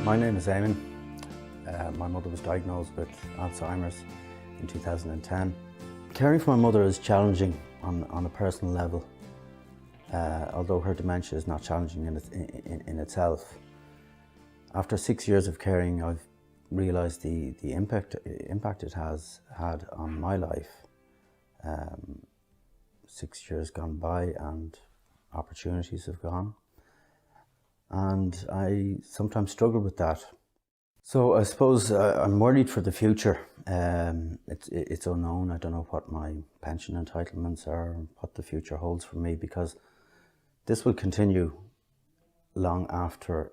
My name is Eamon. My mother was diagnosed with Alzheimer's in 2010. Caring for my mother is challenging on a personal level, although her dementia is not challenging in itself. After 6 years of caring, I've realised the impact it has had on my life. 6 years gone by and opportunities have gone, and I sometimes struggle with that. So I suppose I'm worried for the future. It's unknown. I don't know what my pension entitlements are, what the future holds for me, because this will continue long after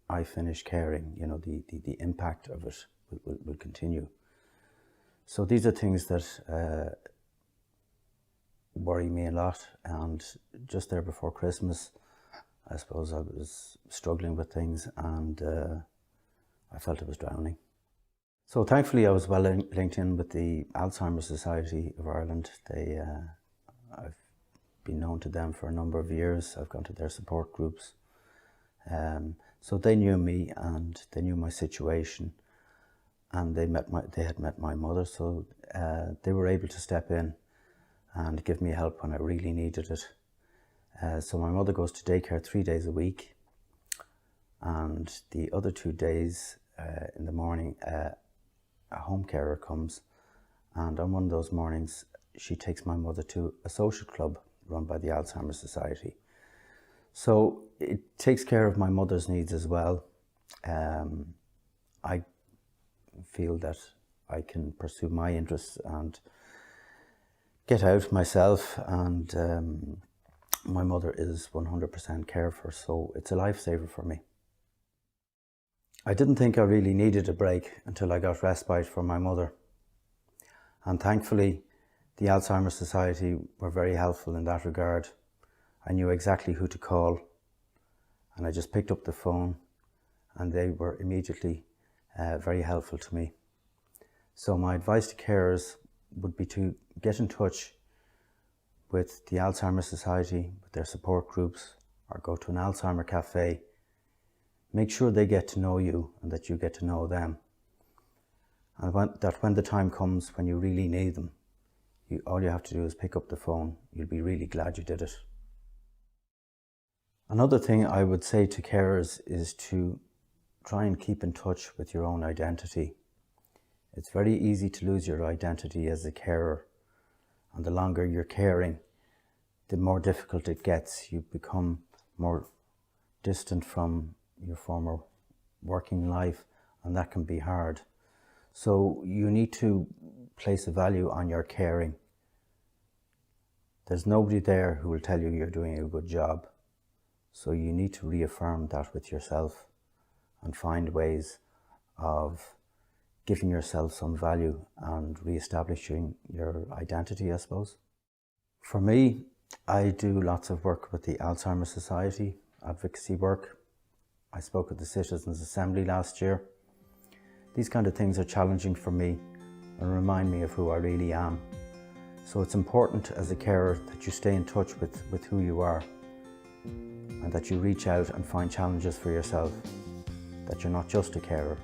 I finish caring. You know, the impact of it will continue. So these are things that worry me a lot. And just there before Christmas, I suppose I was struggling with things, and I felt I was drowning. So thankfully I was well linked in with the Alzheimer Society of Ireland. I've been known to them for a number of years. I've gone to their support groups. So they knew me and they knew my situation, and they had met my mother, so they were able to step in and give me help when I really needed it. So my mother goes to daycare 3 days a week, and the other 2 days in the morning a home carer comes, and on one of those mornings she takes my mother to a social club run by the Alzheimer Society. So it takes care of my mother's needs as well. I feel that I can pursue my interests and get out myself, and my mother is 100% cared for, so it's a lifesaver for me. I didn't think I really needed a break until I got respite from my mother. And thankfully, the Alzheimer Society were very helpful in that regard. I knew exactly who to call, and I just picked up the phone, and they were immediately very helpful to me. So my advice to carers would be to get in touch with the Alzheimer Society, with their support groups, or go to an Alzheimer cafe. Make sure they get to know you and that you get to know them. And when the time comes when you really need them, all you have to do is pick up the phone. You'll be really glad you did it. Another thing I would say to carers is to try and keep in touch with your own identity. It's very easy to lose your identity as a carer, and the longer you're caring, the more difficult it gets. You become more distant from your former working life, and that can be hard. So you need to place a value on your caring. There's nobody there who will tell you you're doing a good job. So you need to reaffirm that with yourself and find ways of giving yourself some value and re-establishing your identity, I suppose. For me, I do lots of work with the Alzheimer Society, advocacy work. I spoke at the Citizens' Assembly last year. These kind of things are challenging for me and remind me of who I really am. So it's important as a carer that you stay in touch with who you are, and that you reach out and find challenges for yourself, that you're not just a carer.